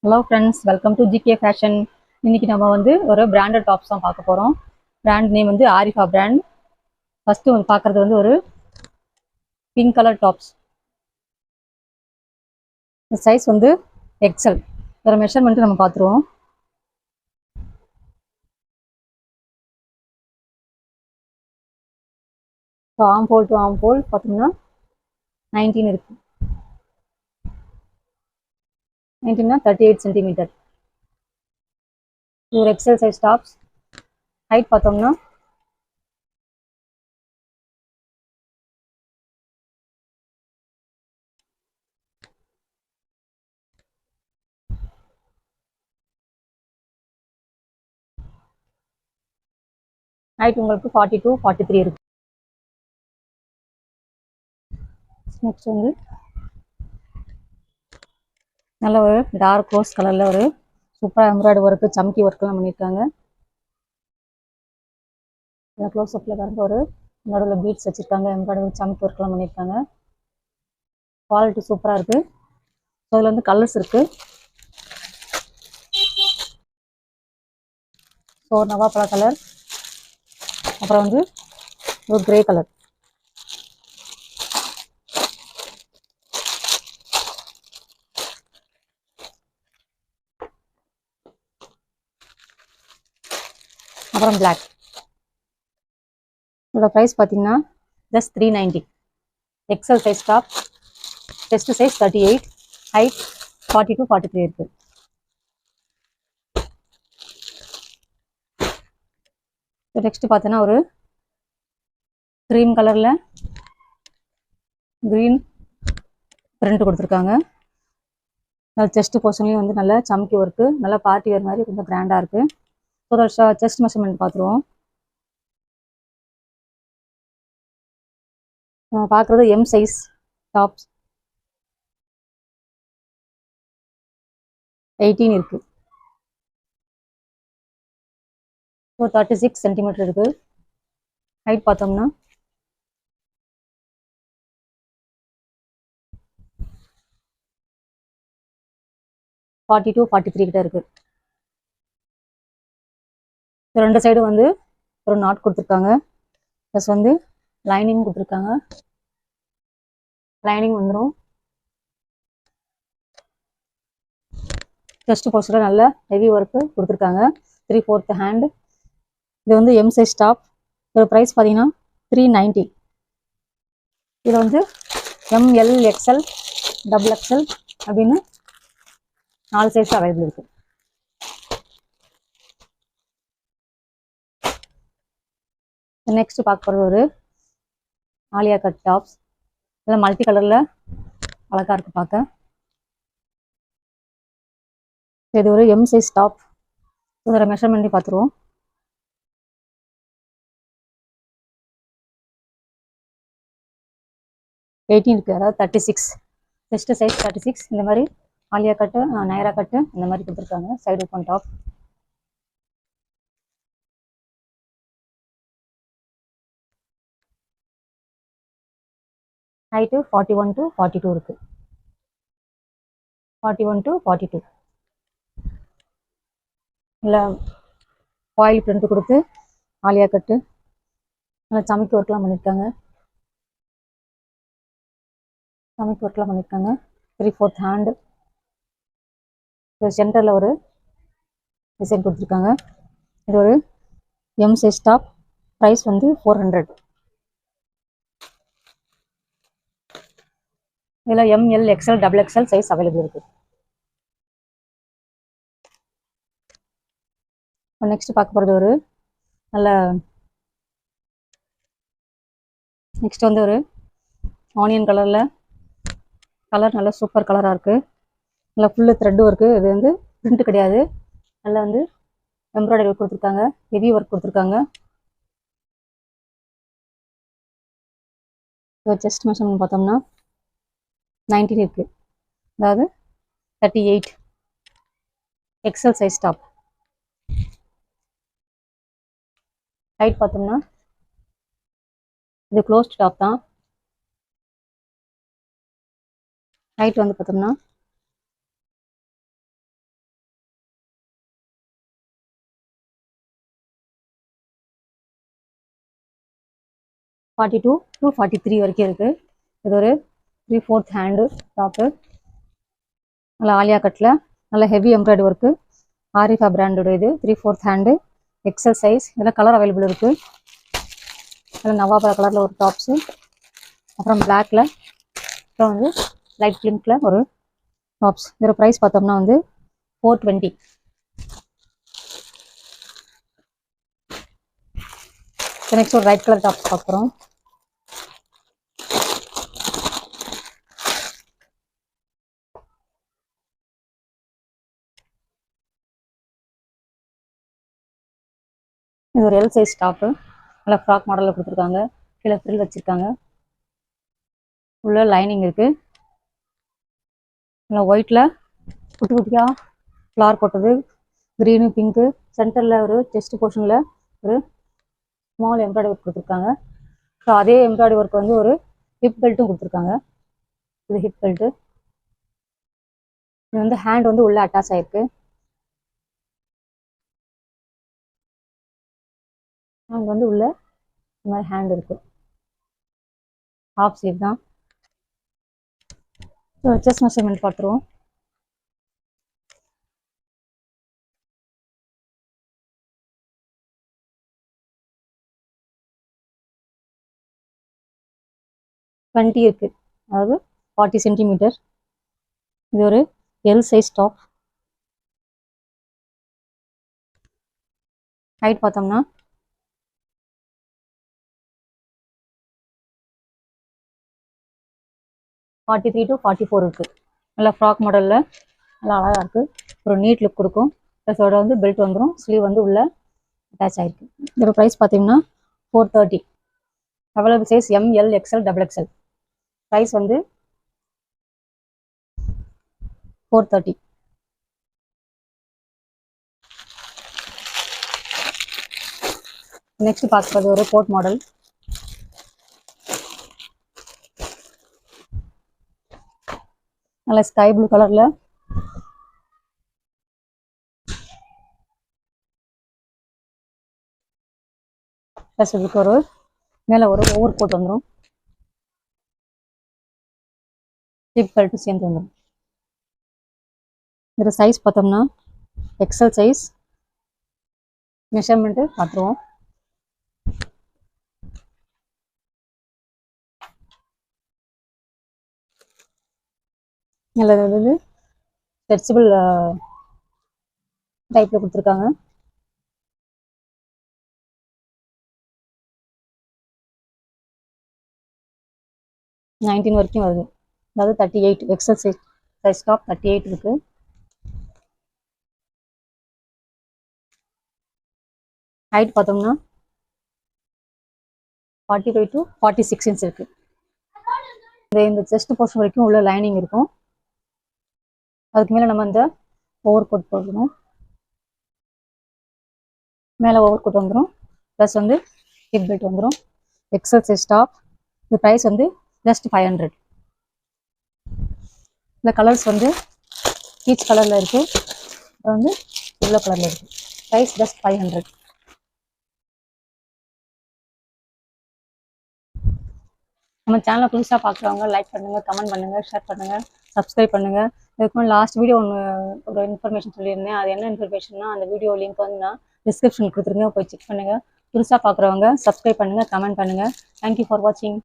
Hello friends, welcome to GK fashion. இன்னைக்கு நம்ம வந்து ஒரு பிராண்டட் டாப்ஸ் தான் பார்க்க போகிறோம். பிராண்ட் நேம் வந்து ஆரிஃபா பிராண்ட். ஃபஸ்ட்டு வந்து பார்க்குறது வந்து ஒரு பிங்க் கலர் டாப்ஸ். இந்த சைஸ் வந்து எக்ஸல். வேறு மெஷர்மெண்ட்டு நம்ம பார்த்துருவோம். ஸோ ஆம் ஹோல் டு ஆம் ஹோல் பார்த்தீங்கன்னா 19 இருக்குது. 19னா 38 சென்டிமீட்டர். இது ஒரு எக்ஸல் சைஸ் டாப்ஸ். ஹைட் பார்த்தோம்னா 42, 43 இருக்கு. நெக்ஸ்ட் வந்து நல்ல ஒரு டார்க் ரோஸ் கலரில் ஒரு சூப்பராக எம்ப்ராய்டரி ஒர்க்கு, சம்கி ஒர்க்கெலாம் பண்ணியிருக்காங்க. க்ளோஸ் அப்பில் பாருங்க, ஒரு நடுவில் பீட்ஸ் வச்சுருக்காங்க, எம்ப்ராய்டரி சம்கி ஒர்க்லாம் பண்ணியிருக்காங்க. குவாலிட்டி சூப்பராக இருக்குது. ஸோ அதில் வந்து கலர்ஸ் இருக்குது. ஸோ நவாப்பழ கலர், அப்புறம் வந்து ஒரு கிரே கலர். அப்புறம் பிளாக். இதோட ப்ரைஸ் பார்த்தீங்கன்னா just 390. XL size top, chest size 38, height 42, 43 இருக்குது. நெக்ஸ்ட் பார்த்தீங்கன்னா ஒரு க்ரீம் கலரில் க்ரீன் பிரிண்ட் கொடுத்துருக்காங்க. செஸ்ட் போர்ஷன்லேயும் வந்து நல்ல சம்கி ஒர்க்கு, நல்லா பார்ட்டி வேர் மாதிரி கொஞ்சம் கிராண்டாக இருக்குது. ஸோ அதோட செஸ்ட் மெஷர்மெண்ட் பார்த்துருவோம். நம்ம பார்க்குறது எம் சைஸ் டாப்ஸ். 18 இருக்குது. ஸோ 36 சென்டிமீட்டர் இருக்குது. ஹைட் பார்த்தோம்னா 42, 43 கிட்ட இருக்குது. ரெண்டு சைடு வந்து ஒரு நாட் கொடுத்துருக்காங்க. ப்ளஸ் வந்து லைனிங் கொடுத்துருக்காங்க. லைனிங் வந்துடும். செஸ்ட் போர்ஷனில் நல்ல ஹெவி ஒர்க்கு கொடுத்துருக்காங்க. 3/4 ஹேண்ட். இது வந்து எம் சைஸ் டாப். இதோட ப்ரைஸ் பார்த்தீங்கன்னா 390. இதில் வந்து எம்எல், எக்ஸ்எல், டபுள் எக்ஸ்எல் அப்படின்னு 4 சைஸ் அவைலபிள் இருக்குது. நெக்ஸ்ட் பார்க்க போகிறது ஒரு ஆலியா கட் டாப்ஸ். இதில் மல்டி கலரில் அழகாக இருக்குது பார்க்க. இது ஒரு எம் சைஸ் டாப். இதோட மெஷர்மெண்ட் பார்த்துருவோம். இருக்குது, அதாவது 36. Chest size 36. இந்த மாதிரி ஆலியா கட்டு, நைரா கட்டு இந்த மாதிரி கொடுத்துருக்காங்க. Side open top. Height 41 to 42 இருக்குது. 41 to 42. இல்லை ஃபாயில் பிரிண்ட் கொடுத்து ஆலியா கட்டு நல்லா சமைக்க ஒர்க்லாம் பண்ணியிருக்காங்க. 3/4 ஹேண்டு. சென்டரில் ஒரு டிசைன் கொடுத்துருக்காங்க. இது ஒரு எம் சைஸ் டாப். ப்ரைஸ் வந்து 400. இதில் ML, XL, double XL size available இருக்குது. நெக்ஸ்ட் பார்க்க போகிறது ஒரு நல்ல நெக்ஸ்ட் வந்து ஒரு ஆனியன் கலரில் கலர் நல்ல சூப்பர் கலராக இருக்குது. நல்லா ஃபுல்லு த்ரெட் ஒர்க்கு. இது வந்து பிரிண்ட் கிடையாது. நல்லா வந்து எம்ப்ராய்டரி ஒர்க் கொடுத்துருக்காங்க. ஹெவி ஒர்க் கொடுத்துருக்காங்க. செஸ்ட் மெஷர்மெண்ட் பார்த்தோம்னா 19 இருக்குது, அதாவது 38. XL size top. ஹைட் பார்த்தோம்னா இது க்ளோஸ்ட் டாப் தான். ஹைட் வந்து பார்த்தோம்னா 42 to 43 வரைக்கும் இருக்குது. இது ஒரு 3/4 ஹேண்டு டாப்பு. நல்லா ஆலியா கட்டில் நல்ல ஹெவி எம்ப்ராய்டரி ஒர்க்கு. ஆரிஃபா பிராண்டோட இது 3/4 ஹேண்டு எக்ஸல் சைஸ். இதெல்லாம் கலர் அவைலபிள் இருக்குது. அதில் நவாபா கலரில் ஒரு டாப்ஸு, அப்புறம் பிளாக்ல, அப்புறம் வந்து லைட் பிங்க்ல ஒரு டாப்ஸ். இதோட ப்ரைஸ் பார்த்தோம்னா வந்து 420. நெக்ஸ்ட் ஒரு ரைட் கலர் டாப்ஸ் பார்க்குறோம். இது ஒரு எல் சைஸ் டாப்பு. நல்லா ஃப்ராக் மாடலில் கொடுத்துருக்காங்க. கீழே ஃப்ரில் வச்சுருக்காங்க. உள்ள லைனிங் இருக்குது. நல்லா ஒயிட்டில் குட்டி குட்டியாக ஃப்ளார் போட்டது, க்ரீனு பிங்க்கு. சென்டரில் ஒரு செஸ்ட் போர்ஷனில் ஒரு ஸ்மால் எம்ப்ராய்டரி ஒர்க் கொடுத்துருக்காங்க. ஸோ அதே எம்ப்ராய்டரி ஒர்க் வந்து ஒரு ஹிப் பெல்ட்டும் கொடுத்துருக்காங்க. இது ஹிப் பெல்ட்டு. இது வந்து ஹேண்ட் வந்து உள்ளே அட்டாச் ஆகிருக்கு. ஹேண்ட் வந்து உள்ள இந்த மாதிரி ஹேண்ட் இருக்குது. ஹாஃப் ஸ்லீவ் தான். ஸோ செஸ்ட் மெஷர்மெண்ட் பார்த்துருவோம். டுவெண்ட்டி இருக்குது, அதாவது 40 சென்டிமீட்டர். இது ஒரு எல் சைஸ் டாப். ஹைட் பார்த்தோம்னா 43 to 44 இருக்குது. நல்லா ஃப்ராக் மாடலில் நல்லா அழகாக இருக்குது. ஒரு நீட் லுக் கொடுக்கும். ப்ளஸோட வந்து பெல்ட் வந்துடும். ஸ்லீவ் வந்து உள்ளே அட்டாச் ஆகிருக்கு. இதோட ப்ரைஸ் பார்த்தீங்கன்னா 430. Available size ML XL XXL. Price வந்து 430. நெக்ஸ்ட் பார்க்குறது ஒரு கோட் மாடல். நல்ல ஸ்கை ப்ளூ கலரில் ப்ளஸ் இதுக்கு ஒரு மேலே ஒரு ஓவர் கோட் வந்துடும். ஹிப் பெல்ட்டு சேர்ந்து வந்துடும். இதோட சைஸ் பார்த்தோம்னா எக்ஸல் சைஸ். மெஷர்மெண்ட்டு பார்த்துருவோம். நல்லது வந்து ஸ்ட்ரெச்சபிள் டைப்பில் கொடுத்துருக்காங்க. நைன்டீன் வரைக்கும் வருது. அதாவது 38 எக்ஸல் சைஸ் டாப் 38 இருக்குது. ஹைட் பார்த்தோம்னா 45 to 46 இன்ச் இருக்குது. இந்த செஸ்ட் போர்ஷன் வரைக்கும் உள்ள லைனிங் இருக்கும். அதுக்கு மேலே நம்ம இந்த ஓவர் கோட் போடணும். மேலே ஓவர் கோட் வந்துடும். ப்ளஸ் வந்து ஹிப் பெல்ட் வந்துடும். XL size top. இந்த ப்ரைஸ் வந்து ஜஸ்ட் 500. இந்த கலர்ஸ் வந்து பீச் கலரில் இருக்குது, அப்புறம் வந்து எல்லோ கலரில் இருக்குது. Price just 500. நம்ம சேனலை புதுசாக பார்க்குறவங்க லைக் பண்ணுங்கள், கமெண்ட் பண்ணுங்கள், ஷேர் பண்ணுங்கள், சப்ஸ்கிரைப் பண்ணுங்கள். இதுக்கு லாஸ்ட் வீடியோ ஒரு இன்ஃபர்மேஷன் சொல்லியிருந்தேன். அது என்ன இன்ஃபர்மேஷன்னா அந்த வீடியோ லிங்க் வந்து நான் டிஸ்கிரிப்ஷனில் கொடுத்துருங்க, போய் செக் பண்ணுங்கள். புதுசாக பார்க்குறவங்க சப்ஸ்கிரைப் பண்ணுங்கள், கமெண்ட் பண்ணுங்கள். தேங்க்யூ ஃபார் வாட்சிங்.